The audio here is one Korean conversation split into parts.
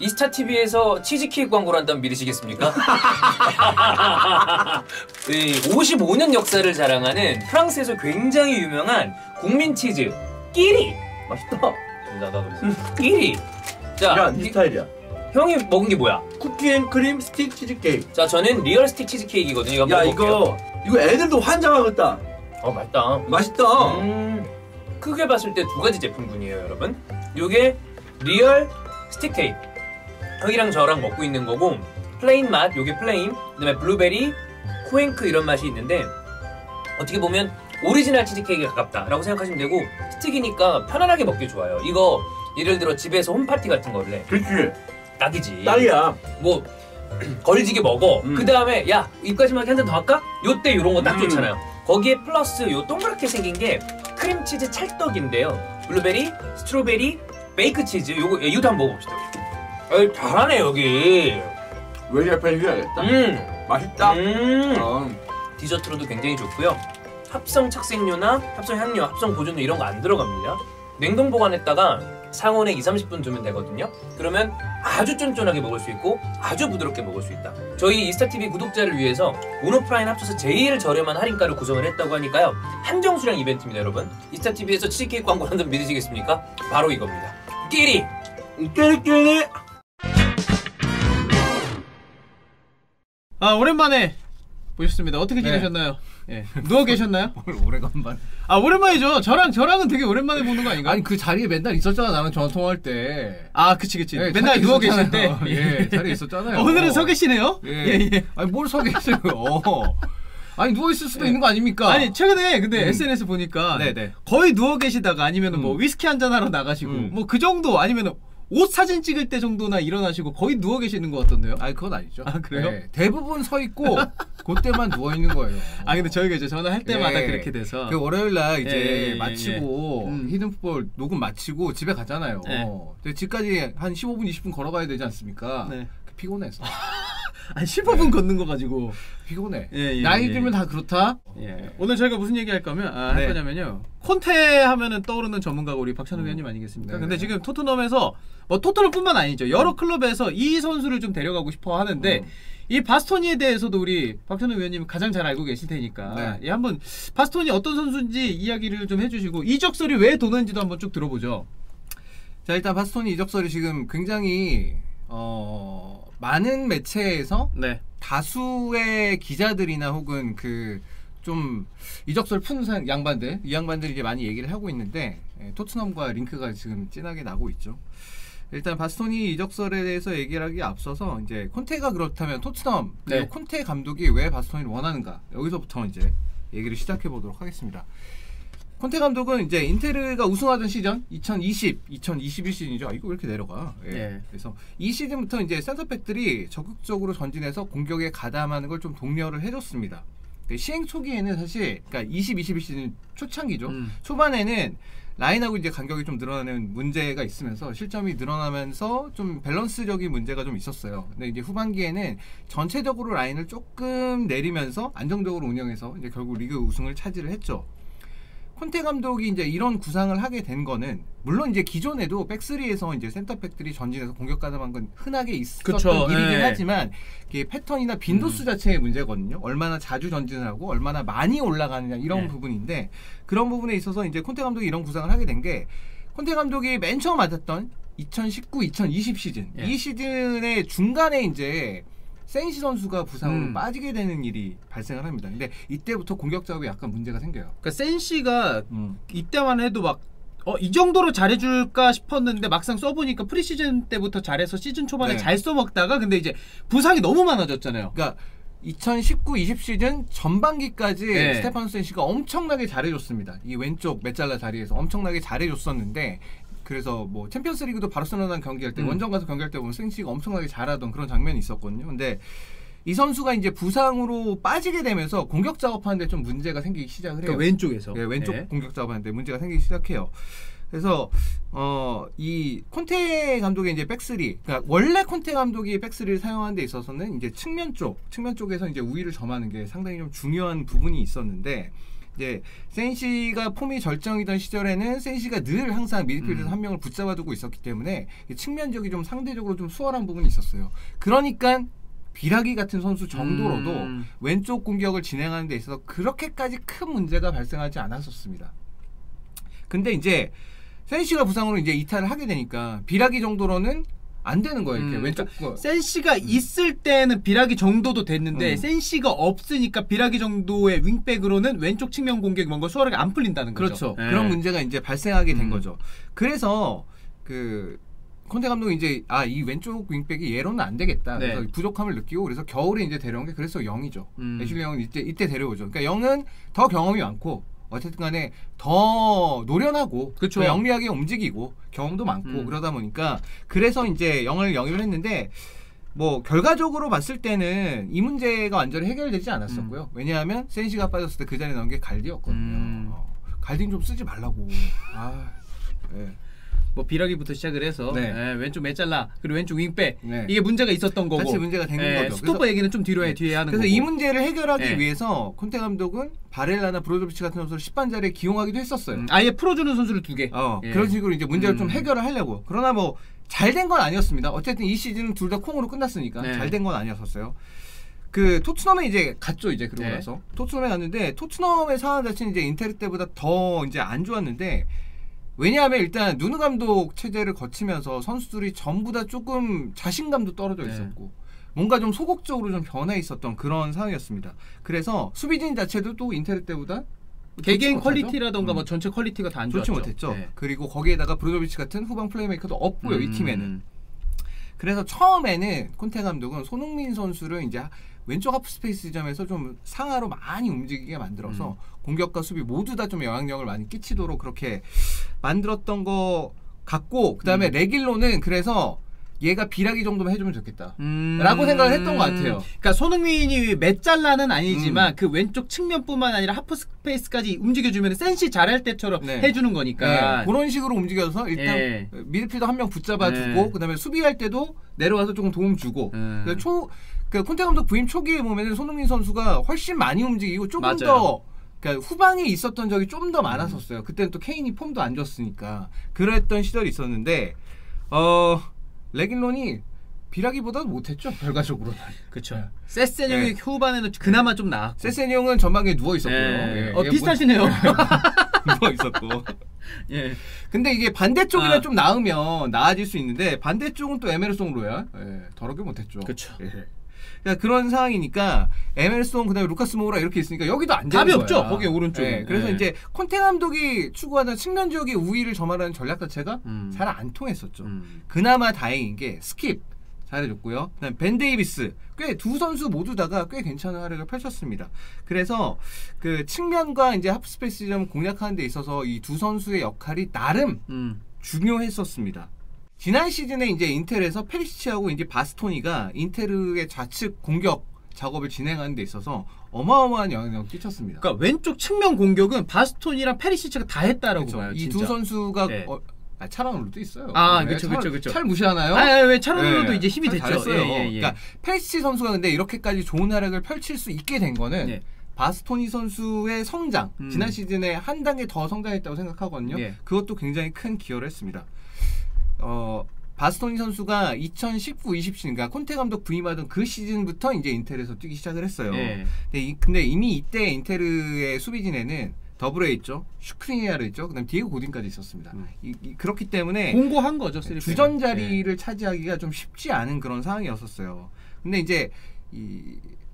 이스타TV에서 치즈케이크 광고를 한다면 믿으시겠습니까? 55년 역사를 자랑하는 프랑스에서 굉장히 유명한 국민 치즈 끼리! 맛있다. 나도 끼리! 자, 야, 네 스타일이야. 형이 먹은 게 뭐야? 쿠키앤크림 스틱 치즈케이크. 자, 저는 리얼 스틱 치즈케이크이거든요. 이거 야, 이거 애들도 환장하겠다. 맛있다. 맛있다. 크게 봤을 때 두 가지 제품군이에요, 여러분. 요게 리얼 스틱 케이크. 형이랑 저랑 먹고 있는 거고, 플레인 맛, 요게 플레인, 그다음에 블루베리, 코앵크 이런 맛이 있는데, 어떻게 보면 오리지널 치즈케이크에 가깝다라고 생각하시면 되고, 스틱이니까 편안하게 먹기 좋아요. 이거 예를 들어 집에서 홈파티 같은 거를 해. 그렇지. 딱이지. 딱이야. 뭐 걸리지게 먹어. 그 다음에 야 입까지만 한 잔 더 할까? 요때 요런 거 딱 좋잖아요. 거기에 플러스 요 동그랗게 생긴 게 크림치즈 찰떡인데요. 블루베리, 스트로베리, 베이크 치즈 이것도 한번 먹어봅시다. 잘하네 여기. 웨이jap 해줘야겠다. 맛있다. 디저트로도 굉장히 좋고요. 합성 착색료나 합성 향료, 합성 보존료 이런 거 안 들어갑니다. 냉동 보관했다가 상온에 2~30분 두면 되거든요. 그러면 아주 쫀쫀하게 먹을 수 있고 아주 부드럽게 먹을 수 있다. 저희 이스타TV 구독자를 위해서 온오프라인 합쳐서 제일 저렴한 할인가를 구성을 했다고 하니까요. 한정 수량 이벤트입니다, 여러분. 이스타TV에서 치즈케이크 광고 한다면 믿으시겠습니까? 바로 이겁니다. 끼리! 끼리! 아, 오랜만에 보셨습니다. 어떻게 지내셨나요? 예. 누워 계셨나요? 오래간만에. 아, 오랜만이죠. 저랑은 되게 오랜만에 보는 거 아닌가? 아니 그 자리에 맨날 있었잖아. 나는 전화 통화할 때. 아, 그치. 예, 맨날 누워 계실 때. 예, 자리에 있었잖아요. 오늘은 서 계시네요. 예. 아니 뭘 서 계세요? 아니 누워 있을 수도 있는 거 아닙니까? 아니 최근에 근데 SNS 보니까 거의 누워 계시다가 아니면은 뭐 위스키 한잔 하러 나가시고 뭐 그 정도 아니면은 옷 사진 찍을 때 정도나 일어나시고 거의 누워 계시는 것 같던데요? 아니 그건 아니죠. 아, 그래요? 네, 대부분 서 있고 그때만 누워 있는 거예요. 아, 근데 저희가 이제 전화할 때마다 그렇게 돼서 그 월요일 날 이제 마치고 히든풋볼 녹음 마치고 집에 갔잖아요. 근데 집까지 한 15분 20분 걸어가야 되지 않습니까? 피곤해서. 한 15분 걷는 거 가지고 피곤해. 나이 들면 다 그렇다. 오늘 저희가 무슨 얘기 할 거냐면요. 콘테 하면은 떠오르는 전문가가 우리 박찬호 위원님 아니겠습니까? 근데 지금 토트넘에서 뭐 토트넘뿐만 아니죠. 여러 클럽에서 이 선수를 좀 데려가고 싶어 하는데 이 바스토니에 대해서도 우리 박찬호 위원님 가장 잘 알고 계실 테니까 한번 바스토니 어떤 선수인지 이야기를 좀 해주시고 이적설이 왜 도는지도 한번 쭉 들어보죠. 자, 일단 바스토니 이적설이 지금 굉장히 많은 매체에서 다수의 기자들이나 혹은 그 좀 이적설 푼 양반들이 이제 많이 얘기를 하고 있는데 토트넘과 링크가 지금 진하게 나고 있죠. 일단 바스토니 이적설에 대해서 얘기를 하기에 앞서서 이제 콘테가 그렇다면 토트넘 그리고 콘테 감독이 왜 바스토니를 원하는가 여기서부터 이제 얘기를 시작해 보도록 하겠습니다. 콘테 감독은 이제 인테르가 우승하던 시즌 2021 시즌이죠. 이거 왜 이렇게 내려가? 그래서 이 시즌부터 이제 센터백들이 적극적으로 전진해서 공격에 가담하는 걸 좀 독려를 해줬습니다. 시행 초기에는 사실 그러니까 2021 시즌 초창기죠. 초반에는 라인하고 이제 간격이 좀 늘어나는 문제가 있으면서 실점이 늘어나면서 좀 밸런스적인 문제가 좀 있었어요. 근데 이제 후반기에는 전체적으로 라인을 조금 내리면서 안정적으로 운영해서 이제 결국 리그 우승을 차지를 했죠. 콘테 감독이 이제 이런 구상을 하게 된 거는 물론 이제 기존에도 백스리에서 이제 센터백들이 전진해서 공격 가담한 건 흔하게 있었던 일이긴 하지만 이게 패턴이나 빈도수 자체의 문제거든요. 얼마나 자주 전진을 하고 얼마나 많이 올라가느냐 이런 부분인데 그런 부분에 있어서 이제 콘테 감독이 이런 구상을 하게 된 게 콘테 감독이 맨 처음 맡았던 2019-2020 시즌 이 시즌의 중간에 이제 센시 선수가 부상으로 빠지게 되는 일이 발생을 합니다. 근데 이때부터 공격 작업에 약간 문제가 생겨요. 그러니까 센시가 이때만 해도 막 이 정도로 잘해줄까 싶었는데 막상 써보니까 프리시즌 때부터 잘해서 시즌 초반에 잘 써먹다가 근데 이제 부상이 너무 많아졌잖아요. 그러니까 2019-20 시즌 전반기까지 스테파노 센시가 엄청나게 잘해줬습니다. 이 왼쪽 메잘라 자리에서 엄청나게 잘해줬었는데 그래서 뭐 챔피언스리그도 바르셀로나랑 경기할 때 원정 가서 경기할 때 보면 센시가 엄청나게 잘하던 그런 장면이 있었거든요. 근데 이 선수가 이제 부상으로 빠지게 되면서 공격 작업하는데 좀 문제가 생기기 시작을 해요. 그러니까 왼쪽에서. 왼쪽 공격 작업하는데 문제가 생기기 시작해요. 그래서 이 콘테 감독의 이제 백스리, 그러니까 원래 콘테 감독이 백스리를 사용하는 데 있어서는 이제 측면 쪽에서 이제 우위를 점하는 게 상당히 좀 중요한 부분이 있었는데 이제 센시가 폼이 절정이던 시절에는 센시가 늘 항상 미드필드에서 한 명을 붙잡아두고 있었기 때문에 측면적이 좀 상대적으로 좀 수월한 부분이 있었어요. 그러니까 비라기 같은 선수 정도로도 왼쪽 공격을 진행하는 데 있어서 그렇게까지 큰 문제가 발생하지 않았었습니다. 근데 이제 센시가 부상으로 이제 이탈을 하게 되니까 비라기 정도로는 안 되는 거예요. 이렇게 왼쪽 그러니까 센시가 있을 때는 비라기 정도도 됐는데 센시가 없으니까 비라기 정도의 윙백으로는 왼쪽 측면 공격이 뭔가 수월하게 안 풀린다는 거죠. 그렇죠. 그런 문제가 이제 발생하게 된 거죠. 그래서 그 콘테 감독이 이제 이 왼쪽 윙백이 얘로는 안 되겠다. 그래서 부족함을 느끼고 그래서 겨울에 이제 데려온 게 그래서 0이죠. 애슐리 영은 이때 데려오죠. 그러니까 영은 더 경험이 많고 어쨌든 간에 더 노련하고 그쵸. 영리하게 움직이고 경험도 많고 그러다 보니까 그래서 이제 영을 영입을 했는데 뭐 결과적으로 봤을 때는 이 문제가 완전히 해결되지 않았었고요. 왜냐하면 센시가 빠졌을 때 그 자리에 나온 게 갈디였거든요. 갈디는 좀 쓰지 말라고. 네. 뭐 비라기부터 시작을 해서 왼쪽 메잘라 그리고 왼쪽 윙백 이게 문제가 있었던 거고 같이 문제가 된 거죠. 스토퍼 얘기는 좀 뒤에 하는 그래서 거고. 이 문제를 해결하기 위해서 콘테 감독은 바렐라나 브로조비치 같은 선수를 10반 자리에 기용하기도 했었어요. 아예 풀어주는 선수를 2개. 그런 식으로 이제 문제를 좀 해결을 하려고. 그러나 뭐 잘 된 건 아니었습니다. 어쨌든 이 시즌은 둘 다 콩으로 끝났으니까 잘 된 건 아니었었어요. 그 토트넘에 이제 갔죠. 이제 그러고 나서 토트넘에 갔는데 토트넘의 상황 자체는 이제 인테르 때보다 더 이제 안 좋았는데. 왜냐하면 일단 누누 감독 체제를 거치면서 선수들이 전부 다 조금 자신감도 떨어져 있었고 뭔가 좀 소극적으로 좀 변해 있었던 그런 상황이었습니다. 그래서 수비진 자체도 또 인테르 때보다 개개인 퀄리티라던가 뭐 전체 퀄리티가 다 안 좋지 좋았죠. 못했죠. 그리고 거기에다가 브로조비치 같은 후방 플레이메이커도 없고요. 이 팀에는. 그래서 처음에는 콘테 감독은 손흥민 선수를 이제 왼쪽 하프 스페이스 지점에서 좀 상하로 많이 움직이게 만들어서 공격과 수비 모두 다 좀 영향력을 많이 끼치도록 그렇게 만들었던 거 같고 그다음에 레길로는 그래서 얘가 비라기 정도만 해주면 좋겠다 라고 생각을 했던 것 같아요. 그러니까 손흥민이 메잘라는 아니지만 그 왼쪽 측면뿐만 아니라 하프 스페이스까지 움직여주면 센시 잘할 때처럼 해주는 거니까 그런 식으로 움직여서 일단 미드필더 한 명 붙잡아주고 그다음에 수비할 때도 내려와서 조금 도움 주고 그 콘테 감독 부임 초기에 보면은 손흥민 선수가 훨씬 많이 움직이고 조금 더 그러니까 후방에 있었던 적이 좀 더 많았었어요. 그때는 또 케인이 폼도 안 좋았으니까 그랬던 시절이 있었는데 레길론이 비라기보다도 못했죠. 결과적으로는. 그렇죠. 세세뇽이 후반에는 그나마 좀 나았고 세세뇽은 전방에 누워 있었고요. 비슷하시네요. 누워 있었고. 근데 이게 반대쪽이랑 좀 나아질 수 있는데 반대쪽은 또 에메르송 로얄 더럽게 못했죠. 그렇죠. 그러니까 그런 상황이니까 에멜송 그다음에 루카스 모우라 이렇게 있으니까 여기도 안 되는 답이 거야. 없죠. 거기 오른쪽에. 그래서 이제 콘테 감독이 추구하는 측면 지역의 우위를 점하라는 전략 자체가 잘 안 통했었죠. 그나마 다행인 게 스킵 잘해줬고요. 그다음에 벤 데이비스 꽤 두 선수 모두 다가 꽤 괜찮은 활약을 펼쳤습니다. 그래서 그 측면과 이제 하프 스페이스 점 공략하는 데 있어서 이 두 선수의 역할이 나름 중요했었습니다. 지난 시즌에 이제 인텔에서 페리시치하고 이제 바스토니가 인테르의 좌측 공격 작업을 진행하는 데 있어서 어마어마한 영향력을 끼쳤습니다. 그러니까 왼쪽 측면 공격은 바스토니랑 페리시치가 다 했다라고 봐요. 이 두 선수가 차란울루도 있어요. 그렇죠. 잘 무시하나요? 왜 차란울루도 이제 힘이 됐죠. 잘했어요. 그러니까 페리시치 선수가 근데 이렇게까지 좋은 활약을 펼칠 수 있게 된 거는 바스토니 선수의 성장, 지난 시즌에 한 단계 더 성장했다고 생각하거든요. 그것도 굉장히 큰 기여를 했습니다. 바스토니 선수가 2019-20 시즌, 그러니까 콘테 감독 부임하던 그 시즌부터 이제 인텔에서 뛰기 시작을 했어요. 근데 이미 이때 인테르의 수비진에는 더블에 있죠, 슈크리니아르 있죠, 그다음 디에고 고딘까지 있었습니다. 그렇기 때문에 공고한 거죠. 주전 자리를 차지하기가 좀 쉽지 않은 그런 상황이었었어요. 근데 이제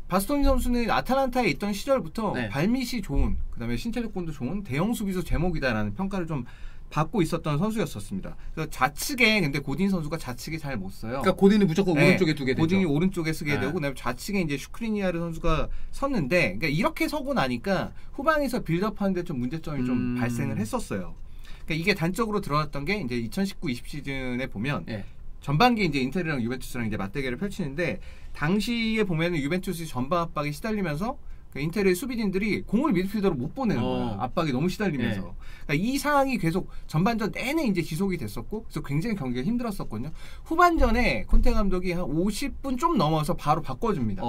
바스토니 선수는 아탈란타에 있던 시절부터 발밑이 좋은, 그다음에 신체 조건도 좋은 대형 수비수 제목이다라는 평가를 좀 받고 있었던 선수였었습니다. 그래서 좌측에 근데 고딘 선수가 좌측에 잘 못 써요. 그러니까 고딘이 무조건 오른쪽에 두게 되죠. 고딘이 오른쪽에 쓰게 되고 그다음에 좌측에 이제 슈크리니아르 선수가 섰는데, 그러니까 이렇게 서고 나니까 후방에서 빌드업하는데 좀 문제점이 좀 발생을 했었어요. 그러니까 이게 단적으로 드러났던 게 이제 2019-20 시즌에 보면 전반기에 이제 인테르랑 유벤투스랑 이제 맞대결을 펼치는데, 당시에 보면은 유벤투스 전방 압박에 시달리면서 인텔의 수비진들이 공을 미드필더로 못 보내는 거야. 압박이 너무 시달리면서. 그러니까 이 상황이 계속 전반전 내내 이제 지속이 됐었고, 그래서 굉장히 경기가 힘들었었거든요. 후반전에 콘테 감독이 한 50분 좀 넘어서 바로 바꿔줍니다.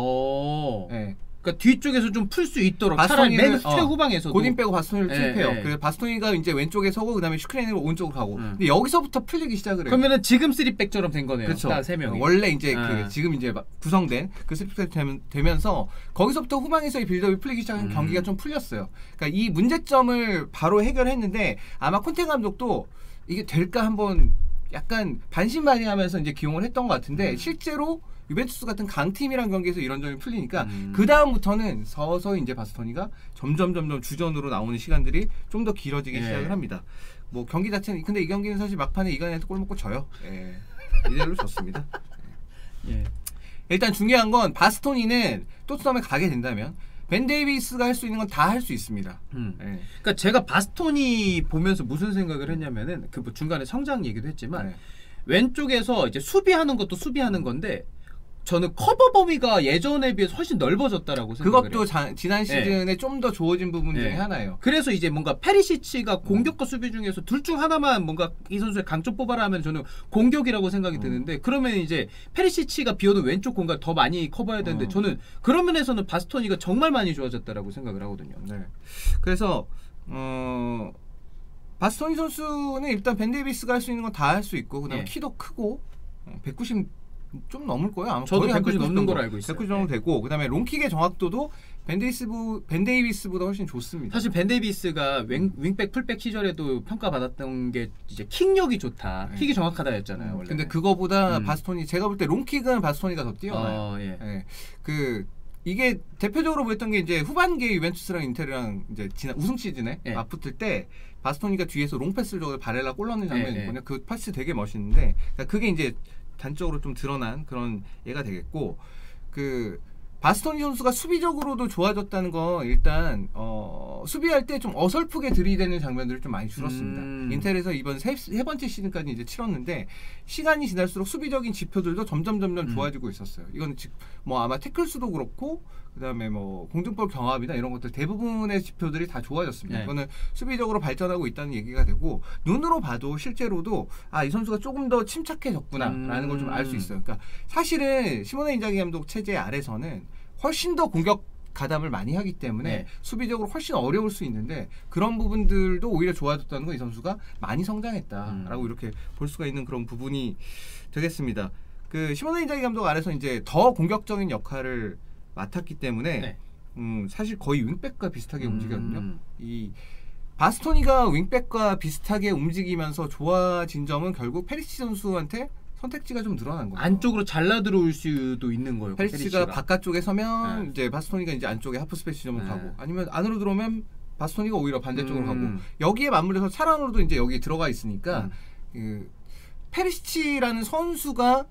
그러니까 뒤쪽에서 좀 풀 수 있도록 차라리 맨 최후방에서도 고딘 빼고 바스토니를 투입해요. 예. 그래서 바스토니가 이제 왼쪽에 서고 그다음에 슈크레인으로 오른쪽으로 가고. 근데 여기서부터 풀리기 시작을 해요. 그러면은 지금 3백처럼 된 거네요. 그렇죠. 딱 3명이. 원래 이제 지금 이제 구성된 그 3백 되면서 거기서부터 후방에서의 빌드업이 풀리기 시작한 경기가 좀 풀렸어요. 그러니까 이 문제점을 바로 해결했는데 아마 콘테 감독도 이게 될까 한번 약간 반신반의하면서 이제 기용을 했던 것 같은데 실제로 유벤투스 같은 강팀이란 경기에서 이런 점이 풀리니까 그 다음부터는 서서히 이제 바스토니가 점점 주전으로 나오는 시간들이 좀 더 길어지기 시작을 합니다. 뭐 경기 자체는 근데 이 경기는 사실 막판에 이간에서 골 먹고 져요. 예. 이대로 졌습니다. 예. 일단 중요한 건 바스토니는 토트넘에 가게 된다면 벤 데이비스가 할 수 있는 건 다 할 수 있습니다. 예. 그러니까 제가 바스토니 보면서 무슨 생각을 했냐면은 그 뭐 중간에 성장 얘기도 했지만 왼쪽에서 이제 수비하는 것도 수비하는 건데 저는 커버 범위가 예전에 비해서 훨씬 넓어졌다라고 생각을 해요. 그것도 지난 시즌에 좀 더 좋아진 부분 중에 하나예요. 그래서 이제 뭔가 페리시치가 공격과 수비 중에서 둘 중 하나만 뭔가 이 선수의 강점 뽑아라 하면 저는 공격이라고 생각이 드는데 그러면 이제 페리시치가 비어도 왼쪽 공간 더 많이 커버해야 되는데 저는 그런 면에서는 바스토니가 정말 많이 좋아졌다라고 생각을 하거든요. 네. 그래서 바스토니 선수는 일단 벤 데이비스가 할 수 있는 건 다 할 수 있고 그다음에 키도 크고 190 좀 넘을 거예요. 아마 저도 190 넘는 걸 알고 있어요. 190 정도 되고 그다음에 롱킥의 정확도도 벤 데이비스보다 훨씬 좋습니다. 사실 벤 데이비스가 윙백 풀백 시절에도 평가받았던 게 이제 킥력이 좋다. 킥이 정확하다였잖아요. 원래. 근데 그거보다 바스토니 제가 볼 때 롱킥은 바스토니가 더 뛰어나요. 예. 이게 대표적으로 보였던 게 이제 후반기에 유벤투스랑 인테르랑 이제 지난 우승 시즌에 맞붙을 때 바스토니가 뒤에서 롱패스를 줘서 바렐라 골 넣는 장면이 있거든요. 그 패스 되게 멋있는데 그러니까 그게 이제 단적으로 좀 드러난 그런 예가 되겠고 바스토니 선수가 수비적으로도 좋아졌다는 건 일단 수비할 때 좀 어설프게 들이대는 장면들이 좀 많이 줄었습니다. 인텔에서 이번 세 번째 시즌까지 이제 치렀는데 시간이 지날수록 수비적인 지표들도 점점 좋아지고 있었어요. 이건 뭐 아마 태클 수도 그렇고 그다음에 뭐 공중볼 경합이나 이런 것들 대부분의 지표들이 다 좋아졌습니다. 이거는 수비적으로 발전하고 있다는 얘기가 되고 눈으로 봐도 실제로도 이 선수가 조금 더 침착해졌구나라는 걸 좀 알 수 있어요. 그러니까 사실은 시모네 인자기 감독 체제 아래서는 훨씬 더 공격 가담을 많이 하기 때문에 수비적으로 훨씬 어려울 수 있는데 그런 부분들도 오히려 좋아졌다는 건 이 선수가 많이 성장했다라고 이렇게 볼 수가 있는 그런 부분이 되겠습니다. 시모네 인자기 감독 아래서 이제 더 공격적인 역할을 맡았기 때문에 사실 거의 윙백과 비슷하게 움직였거든요. 이 바스토니가 윙백과 비슷하게 움직이면서 좋아진 점은 결국 페리시 선수한테 선택지가 좀 늘어난 거예요. 안쪽으로 잘라 들어올 수도 있는 거예요. 페리시가 바깥쪽에 서면 이제 바스토니가 이제 안쪽에 하프 스페이스 점을 가고 아니면 안으로 들어오면 바스토니가 오히려 반대쪽으로 가고 여기에 맞물려서 차란으로도 이제 여기 들어가 있으니까 페리시치라는 선수가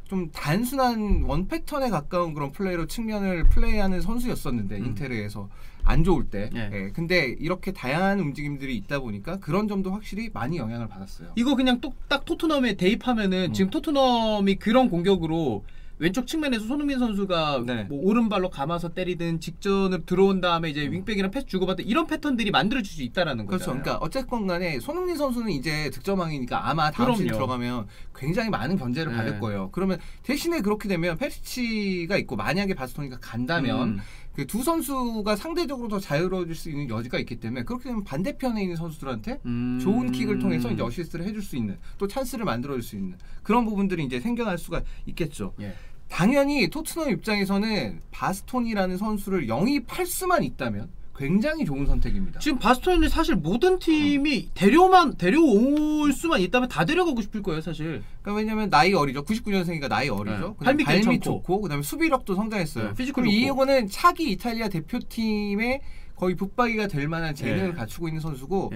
좀 단순한 원 패턴에 가까운 그런 플레이로 측면을 플레이하는 선수였었는데 인테르에서 안 좋을 때 근데 이렇게 다양한 움직임들이 있다 보니까 그런 점도 확실히 많이 영향을 받았어요. 이거 그냥 딱 토트넘에 대입하면은 지금 토트넘이 그런 공격으로 왼쪽 측면에서 손흥민 선수가 뭐 오른발로 감아서 때리든 직전으로 들어온 다음에 이제 윙백이랑 패스 주고받든 이런 패턴들이 만들어질 수 있다라는 거죠. 그렇죠. 그러니까 어쨌건 간에 손흥민 선수는 이제 득점왕이니까 아마 다음 시즌 들어가면 굉장히 많은 견제를 받을 거예요. 그러면 대신에 그렇게 되면 페리시치가 있고 만약에 바스토니가 간다면 그 두 선수가 상대적으로 더 자유로워질 수 있는 여지가 있기 때문에 그렇게 되면 반대편에 있는 선수들한테 좋은 킥을 통해서 이제 어시스트를 해줄 수 있는 또 찬스를 만들어줄 수 있는 그런 부분들이 이제 생겨날 수가 있겠죠. 당연히 토트넘 입장에서는 바스토니라는 선수를 영입할 수만 있다면 굉장히 좋은 선택입니다. 지금 바스토니는 사실 모든 팀이 데려올 수만 있다면 다 데려가고 싶을 거예요, 사실. 그러니까 왜냐면 나이 어리죠. 99년생이니까 나이 어리죠. 발밑 좋고 그다음에 수비력도 성장했어요. 피지컬 그럼 이거는 차기 이탈리아 대표팀의 거의 붙박이가 될 만한 재능을 갖추고 있는 선수고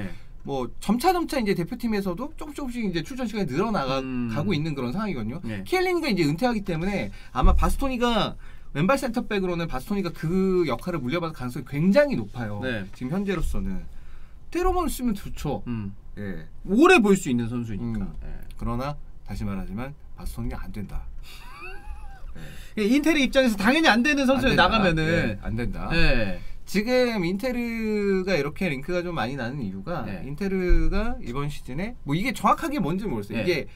뭐 점차 이제 대표팀에서도 조금씩 이제 출전 시간이 늘어나가고 있는 그런 상황이거든요. 키엘리니가 이제 은퇴하기 때문에 아마 바스토니가 왼발 센터백으로는 바스토니가 그 역할을 물려받을 가능성이 굉장히 높아요. 지금 현재로서는 때로만 쓰면 좋죠. 오래 볼 수 있는 선수니까. 그러나 다시 말하지만 바스토니가 안 된다. 인테르 입장에서 당연히 안 되는 선수에 나가면은 안 된다. 지금 인테르가 이렇게 링크가 좀 많이 나는 이유가 인테르가 이번 시즌에 뭐 이게 정확하게 뭔지 모르겠어요. 이게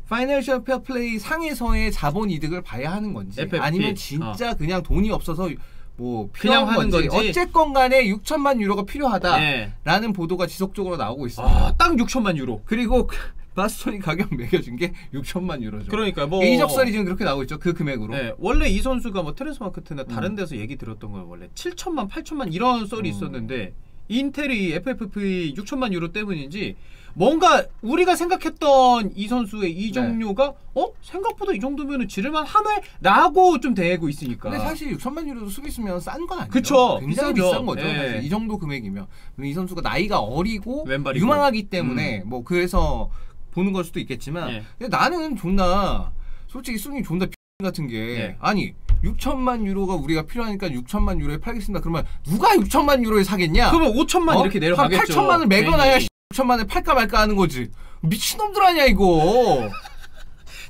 파이낸셜 페어플레이 상에서의 자본 이득을 봐야 하는 건지 FFP. 아니면 진짜 그냥 돈이 없어서 뭐 그냥 하는 건지 어쨌건 간에 6천만 유로가 필요하다라는 보도가 지속적으로 나오고 있습니다. 딱 6천만 유로. 그리고 바스톤이 가격 매겨준 게 6천만 유로죠. 그러니까 뭐 이적설이 지금 그렇게 나오고 있죠. 그 금액으로. 네, 원래 이 선수가 뭐 트랜스마크트나 다른 데서 얘기 들었던 건 원래 7천만, 8천만 이런 썰이 있었는데 인텔이 FFP 6천만 유로 때문인지 뭔가 우리가 생각했던 이 선수의 이적료가 생각보다 이 정도면은 지를만 하네라고 좀 대고 있으니까. 근데 사실 6천만 유로도 수비수면 싼 건 아니죠. 그쵸. 굉장히 비싸죠. 비싼 거죠. 네. 사실 이 정도 금액이면 이 선수가 나이가 어리고 왼발이고. 유망하기 때문에 뭐 그래서 보는 걸 수도 있겠지만 근데 나는 존나 솔직히 순위 존나 같은 게 아니 6천만 유로가 우리가 필요하니까 6천만 유로에 팔겠습니다. 그러면 누가 6천만 유로에 사겠냐? 그러면 5천만 이렇게 내려가겠죠. 한 8천만을 매겨놔야 6천만에 팔까 말까 하는 거지. 미친놈들 아니야 이거.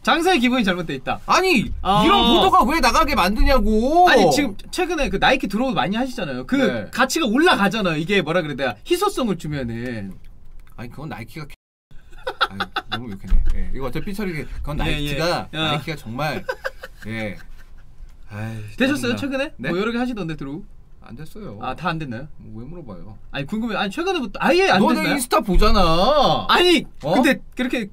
장사의 기본이 잘못돼 있다. 아니 이런 보도가 왜 나가게 만드냐고. 아니 지금 최근에 그 나이키 드로우 많이 하시잖아요. 그 가치가 올라가잖아요. 이게 뭐라 그래 내가 희소성을 주면은. 아니 그건 나이키가 아니, 너무 욕했네. 예. 이거 어차피 삐처리게 그건 나이키가 나이키가 정말 되셨어요 최근에? 네? 뭐 여러 개 하시던데 드로우? 안 됐어요. 다 안 됐나요? 왜 물어봐요? 아니 궁금해. 아니 최근에부터 아예 안 됐나요? 너 내 인스타 보잖아. 아니 근데 그렇게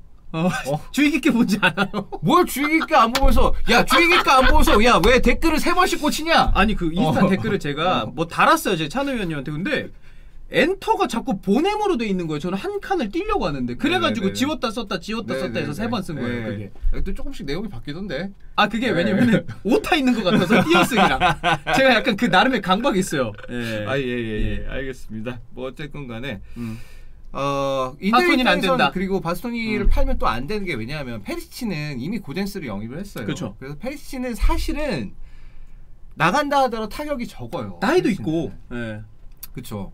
주의 깊게 보지 않아요. 뭘 주의 깊게 안 보면서 야 주의 깊게 안 보면서 야 왜 댓글을 3번씩 꽂히냐? 아니 그 인스타 댓글을 제가 뭐 달았어요 제 찬우 위원님한테. 근데 엔터가 자꾸 보냄으로 돼 있는 거예요. 저는 한 칸을 띄려고 하는데 그래가지고 지웠다 썼다 지웠다 썼다 해서 3번 쓴 거예요. 그게 또 조금씩 내용이 바뀌던데. 그게 왜냐면은 오타 있는 것 같아서 띄어쓰기랑 제가 약간 그 나름의 강박이 있어요. 알겠습니다. 뭐 어쨌건 간에 바스토니는 안 된다. 그리고 바스토니를 팔면 또 안 되는 게 왜냐하면 페리시치는 이미 고젠스를 영입을 했어요. 그렇죠. 그래서 페리시치는 사실은 나간다 하더라도 타격이 적어요. 나이도 있고. 그렇죠.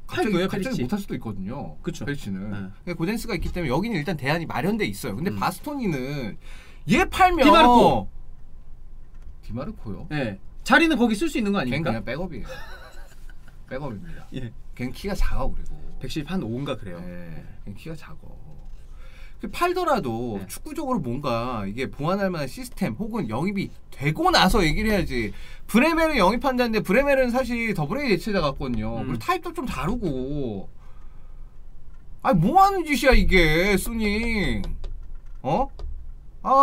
갑자기 갑자기 못할 수도 있거든요. 그렇죠. 페리시치는 고젠스가 있기 때문에 여기는 일단 대안이 마련돼 있어요. 근데 바스토니는 얘 팔면 디마르코요? 자리는 거기 쓸 수 있는 거 아닙니까? 걔는 그냥 백업이에요. 백업입니다. 걔는 키가 작아 그리고 115인가 그래요. 걔는 키가 작어. 팔더라도 축구적으로 뭔가 이게 보완할 만한 시스템 혹은 영입이 되고 나서 얘기를 해야지. 브레멘을 영입한다는데 브레멘은 사실 더블A 예체자 같거든요. 그리고 타입도 좀 다르고. 아니 뭐 하는 짓이야 이게 수닝.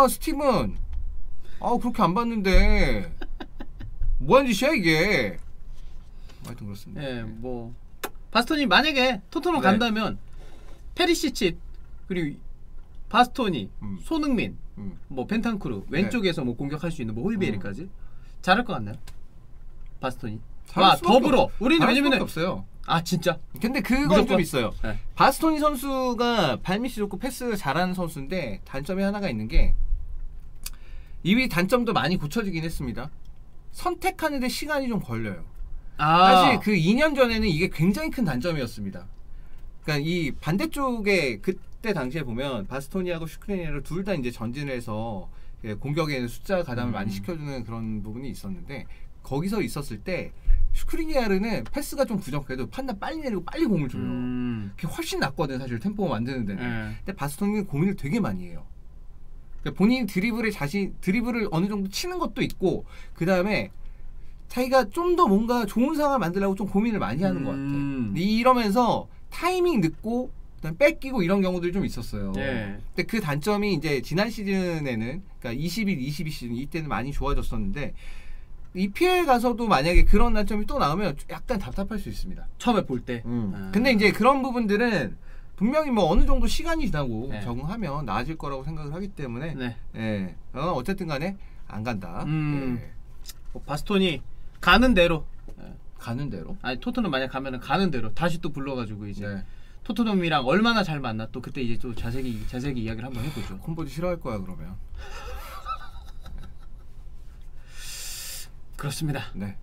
스티븐. 그렇게 안 봤는데 뭐 하는 짓이야 이게. 하여튼 그렇습니다. 뭐 바스토니 만약에 토트넘 간다면 페리시치 그리고 바스토니, 손흥민, 뭐 벤탄쿠르 왼쪽에서 뭐 공격할 수 있는 뭐 호이베리까지 잘할 것 같나요? 바스토니. 더불어. 우리는 왜냐면은 없어요. 진짜. 근데 그건 무조건 좀 있어요. 바스토니 선수가 발밑이 좋고 패스 잘하는 선수인데 단점이 하나가 있는 게 이 단점도 많이 고쳐지긴 했습니다. 선택하는데 시간이 좀 걸려요. 사실 그 2년 전에는 이게 굉장히 큰 단점이었습니다. 그러니까 이 반대쪽에 그때 당시에 보면 바스토니하고 슈크리니아를 둘 다 이제 전진을 해서 공격에 숫자 가담을 많이 시켜주는 그런 부분이 있었는데 거기서 있었을 때 슈크리니아르는 패스가 좀 부족해도 판단 빨리 내리고 빨리 공을 줘요. 그게 훨씬 낫거든 사실 템포 만드는 데는. 근데 바스토니는 고민을 되게 많이 해요. 그러니까 본인 드리블을 어느 정도 치는 것도 있고 그 다음에 자기가 좀 더 뭔가 좋은 상황을 만들려고 좀 고민을 많이 하는 것 같아. 이러면서 타이밍 늦고 그다음 뺏기고 이런 경우들이 좀 있었어요. 근데 그 단점이 이제 지난 시즌에는 그러니까 21, 22 시즌 이때는 많이 좋아졌었는데 EPL 가서도 만약에 그런 단점이 또 나오면 약간 답답할 수 있습니다. 처음에 볼 때. 근데 이제 그런 부분들은 분명히 뭐 어느 정도 시간이 지나고 적응하면 나아질 거라고 생각을 하기 때문에 어쨌든 간에 안 간다. 바스토니 가는 대로. 가는 대로? 아니 토트넘 만약 가면은 가는 대로 다시 또 불러가지고 이제 토트넘이랑 얼마나 잘 맞나 또 그때 이제 또 자세히 이야기를 한번 해보죠. 콤보지 싫어할 거야 그러면. 그렇습니다. 네.